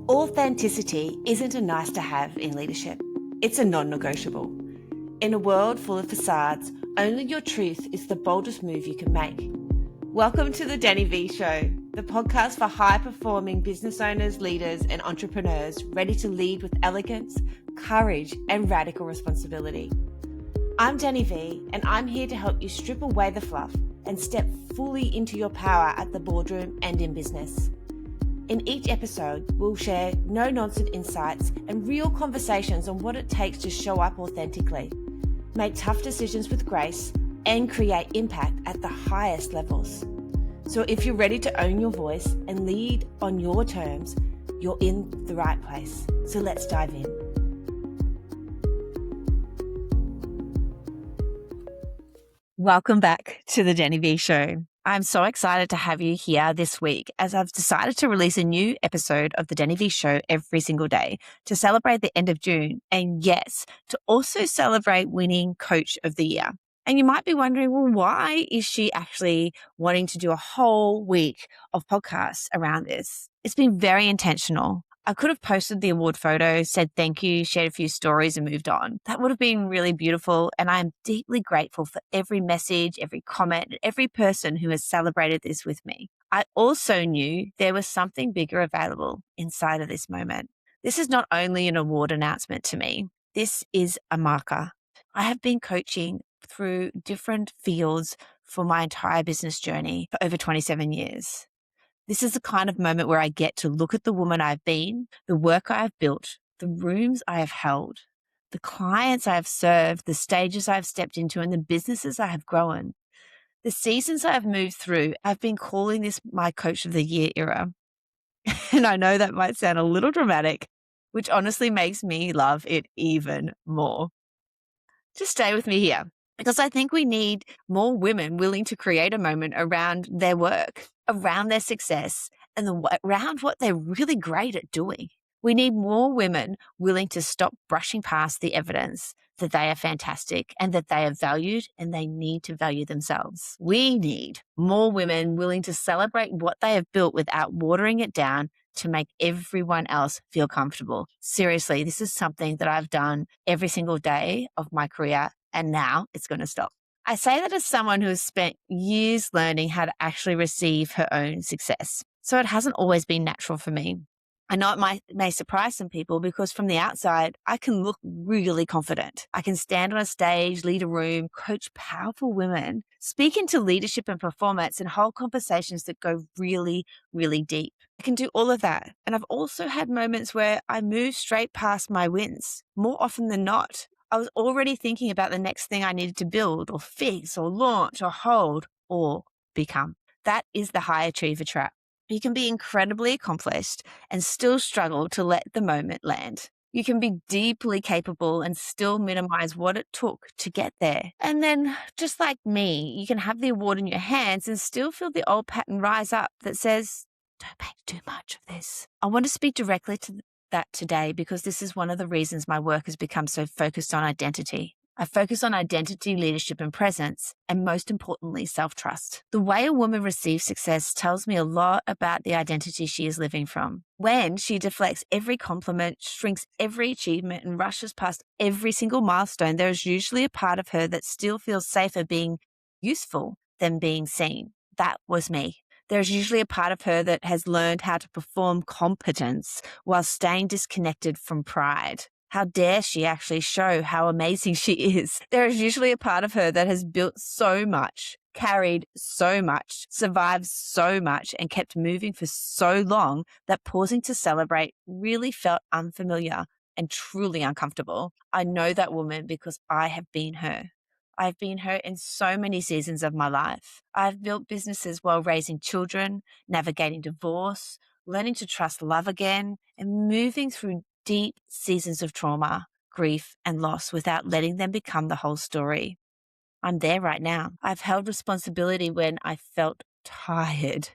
Authenticity isn't a nice to have in leadership. It's a non-negotiable. In a world full of facades, only your truth is the boldest move you can make. Welcome to the Danni Vee Show, the podcast for high-performing business owners, leaders, and entrepreneurs ready to lead with elegance, courage, and radical responsibility. I'm Danni Vee, and I'm here to help you strip away the fluff and step fully into your power at the boardroom and in business. In each episode, we'll share no-nonsense insights and real conversations on what it takes to show up authentically, make tough decisions with grace, and create impact at the highest levels. So if you're ready to own your voice and lead on your terms, you're in the right place. So let's dive in. Welcome back to the Danni Vee Show. I'm so excited to have you here this week as I've decided to release a new episode of the Danni Vee Show every single day to celebrate the end of June and yes, to also celebrate winning Coach of the Year. And you might be wondering, well, why is she actually wanting to do a whole week of podcasts around this? It's been very intentional. I could have posted the award photo, said thank you, shared a few stories and moved on. That would have been really beautiful. And I'm deeply grateful for every message, every comment, and every person who has celebrated this with me. I also knew there was something bigger available inside of this moment. This is not only an award announcement to me. This is a marker. I have been coaching through different fields for my entire business journey for over 27 years. This is the kind of moment where I get to look at the woman I've been, the work I have built, the rooms I have held, the clients I have served, the stages I've stepped into, and the businesses I have grown. The seasons I have moved through, I've been calling this my Coach of the Year era. And I know that might sound a little dramatic, which honestly makes me love it even more. Just stay with me here, because I think we need more women willing to create a moment around their work, around their success, and around what they're really great at doing. We need more women willing to stop brushing past the evidence that they are fantastic and that they are valued and they need to value themselves. We need more women willing to celebrate what they have built without watering it down to make everyone else feel comfortable. Seriously, this is something that I've done every single day of my career, and now it's going to stop. I say that as someone who has spent years learning how to actually receive her own success. So it hasn't always been natural for me. I know it may surprise some people because from the outside, I can look really confident. I can stand on a stage, lead a room, coach powerful women, speak into leadership and performance, and hold conversations that go really, really deep. I can do all of that. And I've also had moments where I move straight past my wins. More often than not, I was already thinking about the next thing I needed to build or fix or launch or hold or become. That is the high achiever trap. You can be incredibly accomplished and still struggle to let the moment land. You can be deeply capable and still minimize what it took to get there. And then, just like me, you can have the award in your hands and still feel the old pattern rise up that says, don't make too much of this. I want to speak directly to that today because this is one of the reasons my work has become so focused on identity. I focus on identity, leadership, and presence, and most importantly, self-trust. The way a woman receives success tells me a lot about the identity she is living from. When she deflects every compliment, shrinks every achievement, and rushes past every single milestone, there is usually a part of her that still feels safer being useful than being seen. That was me. There's usually a part of her that has learned how to perform competence while staying disconnected from pride. How dare she actually show how amazing she is? There is usually a part of her that has built so much, carried so much, survived so much, and kept moving for so long that pausing to celebrate really felt unfamiliar and truly uncomfortable. I know that woman because I have been her. I've been her in so many seasons of my life. I've built businesses while raising children, navigating divorce, learning to trust love again, and moving through deep seasons of trauma, grief, and loss without letting them become the whole story. I'm there right now. I've held responsibility when I felt tired.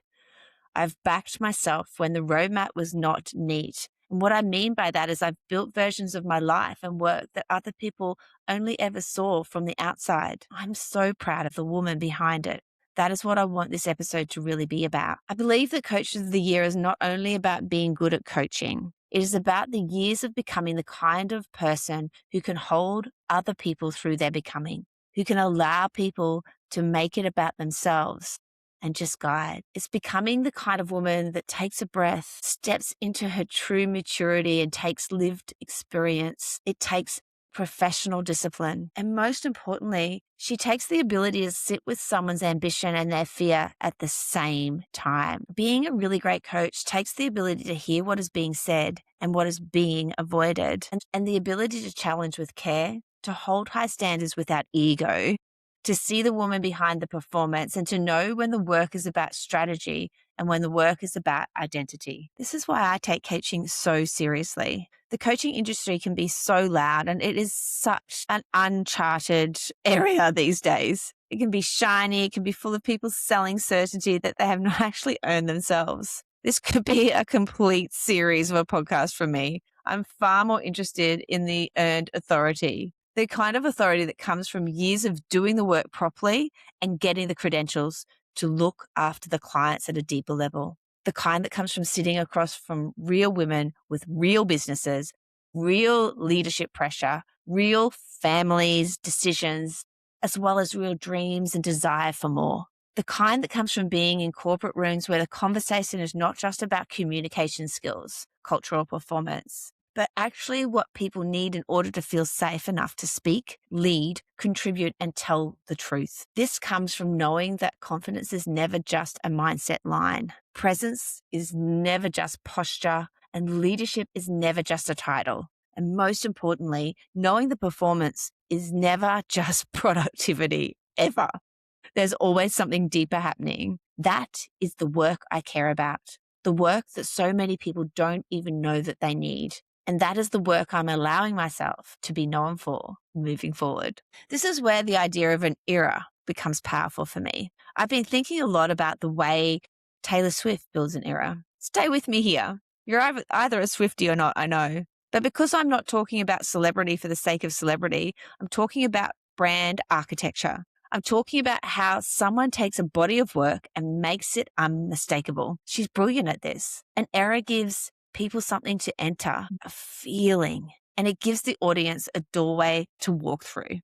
I've backed myself when the roadmap was not neat. And what I mean by that is I've built versions of my life and work that other people only ever saw from the outside. I'm so proud of the woman behind it. That is what I want this episode to really be about. I believe that Coach of the Year is not only about being good at coaching. It is about the years of becoming the kind of person who can hold other people through their becoming, who can allow people to make it about themselves and just guide. It's becoming the kind of woman that takes a breath, steps into her true maturity and takes lived experience. It takes professional discipline. And most importantly, she takes the ability to sit with someone's ambition and their fear at the same time. Being a really great coach takes the ability to hear what is being said and what is being avoided, and the ability to challenge with care, to hold high standards without ego, to see the woman behind the performance, and to know when the work is about strategy and when the work is about identity. This is why I take coaching so seriously. The coaching industry can be so loud, and it is such an uncharted area these days. It can be shiny. It can be full of people selling certainty that they have not actually earned themselves. This could be a complete series of a podcast from me. I'm far more interested in the earned authority, the kind of authority that comes from years of doing the work properly and getting the credentials to look after the clients at a deeper level. The kind that comes from sitting across from real women with real businesses, real leadership pressure, real families, decisions, as well as real dreams and desire for more. The kind that comes from being in corporate rooms where the conversation is not just about communication skills, cultural performance, but actually what people need in order to feel safe enough to speak, lead, contribute, and tell the truth. This comes from knowing that confidence is never just a mindset line. Presence is never just posture, and leadership is never just a title. And most importantly, knowing the performance is never just productivity, ever. There's always something deeper happening. That is the work I care about, the work that so many people don't even know that they need. And that is the work I'm allowing myself to be known for moving forward. This is where the idea of an era becomes powerful for me. I've been thinking a lot about the way Taylor Swift builds an era. Stay with me here. You're either a Swiftie or not, I know. But because I'm not talking about celebrity for the sake of celebrity, I'm talking about brand architecture. I'm talking about how someone takes a body of work and makes it unmistakable. She's brilliant at this. An era gives people something to enter, a feeling, and it gives the audience a doorway to walk through.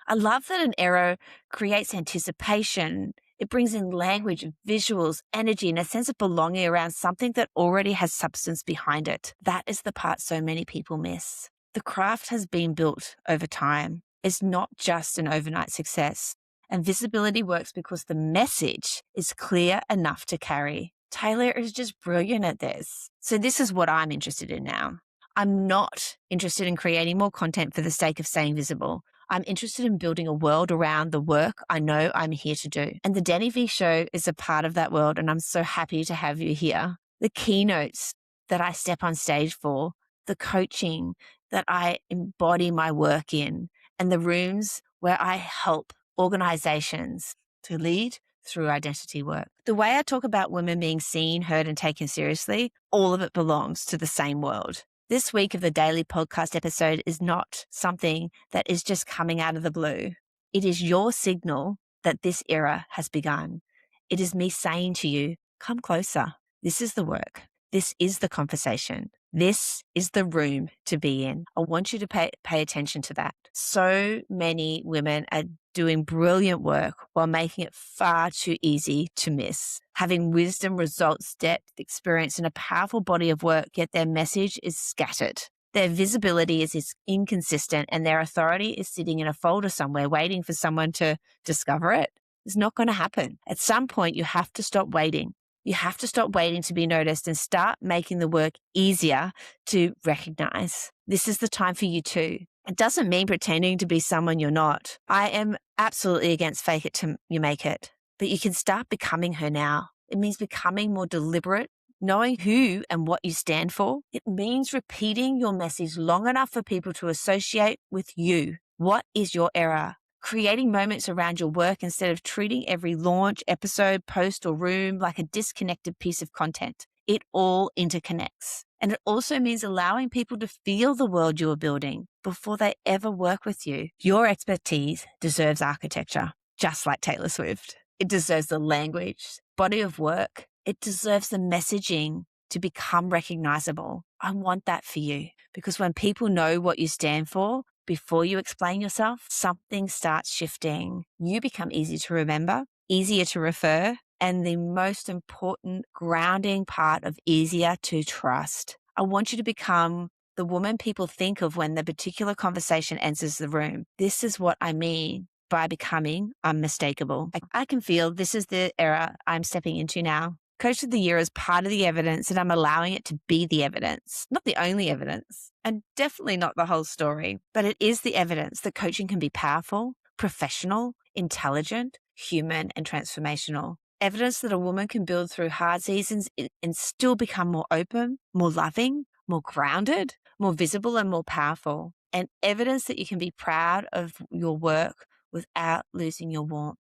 I love that an era creates anticipation. It brings in language, visuals, energy, and a sense of belonging around something that already has substance behind it. That is the part so many people miss. The craft has been built over time. It's not just an overnight success. And visibility works because the message is clear enough to carry. Taylor is just brilliant at this. So this is what I'm interested in now. I'm not interested in creating more content for the sake of staying visible. I'm interested in building a world around the work I know I'm here to do. And the Danni Vee Show is a part of that world, and I'm so happy to have you here. The keynotes that I step on stage for, the coaching that I embody my work in, and the rooms where I help organizations to lead through identity work. The way I talk about women being seen, heard, and taken seriously, all of it belongs to the same world. This week of the daily podcast episode is not something that is just coming out of the blue. It is your signal that this era has begun. It is me saying to you, come closer. This is the work. This is the conversation. This is the room to be in. I want you to pay attention to that. So many women are doing brilliant work while making it far too easy to miss. Having wisdom, results, depth, experience, and a powerful body of work, yet their message is scattered. Their visibility is inconsistent, and their authority is sitting in a folder somewhere waiting for someone to discover it. It's not going to happen. At some point, you have to stop waiting. You have to stop waiting to be noticed and start making the work easier to recognize. This is the time for you too. It doesn't mean pretending to be someone you're not. I am absolutely against fake it till you make it, but you can start becoming her now. It means becoming more deliberate, knowing who and what you stand for. It means repeating your message long enough for people to associate with you. What is your era? Creating moments around your work instead of treating every launch, episode, post, or room like a disconnected piece of content. It all interconnects. And it also means allowing people to feel the world you are building before they ever work with you. Your expertise deserves architecture, just like Taylor Swift. It deserves the language, body of work. It deserves the messaging to become recognizable. I want that for you, because when people know what you stand for, before you explain yourself, something starts shifting. You become easy to remember, easier to refer, and the most important grounding part of easier to trust. I want you to become the woman people think of when the particular conversation enters the room. This is what I mean by becoming unmistakable. I can feel this is the era I'm stepping into now. Coach of the Year is part of the evidence, and I'm allowing it to be the evidence, not the only evidence, and definitely not the whole story, but it is the evidence that coaching can be powerful, professional, intelligent, human, and transformational. Evidence that a woman can build through hard seasons and still become more open, more loving, more grounded, more visible, and more powerful. And evidence that you can be proud of your work without losing your warmth.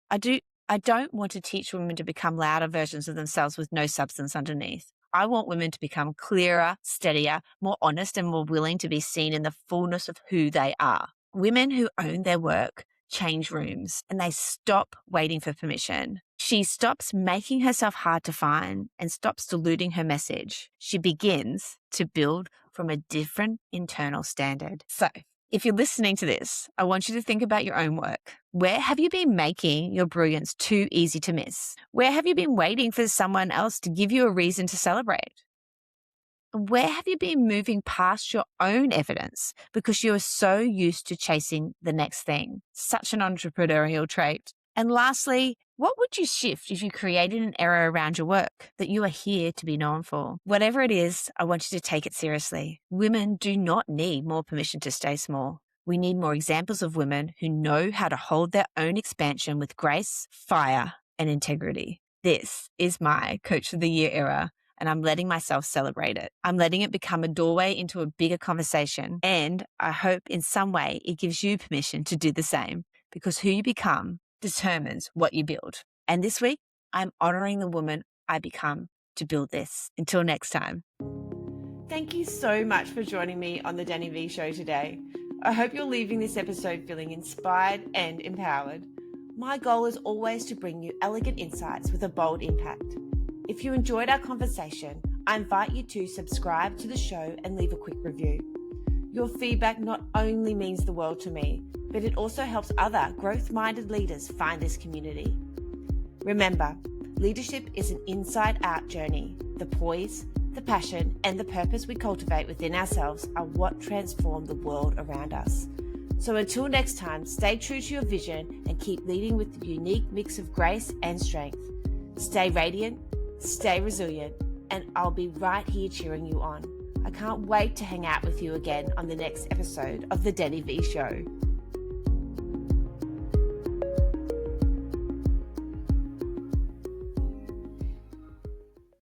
I don't want to teach women to become louder versions of themselves with no substance underneath. I want women to become clearer, steadier, more honest, and more willing to be seen in the fullness of who they are. Women who own their work change rooms, and they stop waiting for permission. She stops making herself hard to find and stops diluting her message. She begins to build from a different internal standard. So, if you're listening to this, I want you to think about your own work. Where have you been making your brilliance too easy to miss? Where have you been waiting for someone else to give you a reason to celebrate? Where have you been moving past your own evidence because you are so used to chasing the next thing? Such an entrepreneurial trait. And lastly, what would you shift if you created an era around your work that you are here to be known for? Whatever it is, I want you to take it seriously. Women do not need more permission to stay small. We need more examples of women who know how to hold their own expansion with grace, fire, and integrity. This is my Coach of the Year era, and I'm letting myself celebrate it. I'm letting it become a doorway into a bigger conversation, and I hope in some way it gives you permission to do the same, because who you become determines what you build. And this week, I'm honoring the woman I become to build this. Until next time. Thank you so much for joining me on the Danni Vee Show today. I hope you're leaving this episode feeling inspired and empowered. My goal is always to bring you elegant insights with a bold impact. If you enjoyed our conversation, I invite you to subscribe to the show and leave a quick review. Your feedback not only means the world to me, but it also helps other growth-minded leaders find this community. Remember, leadership is an inside-out journey. The poise, the passion, and the purpose we cultivate within ourselves are what transform the world around us. So until next time, stay true to your vision and keep leading with the unique mix of grace and strength. Stay radiant, stay resilient, and I'll be right here cheering you on. I can't wait to hang out with you again on the next episode of the Danni Vee Show.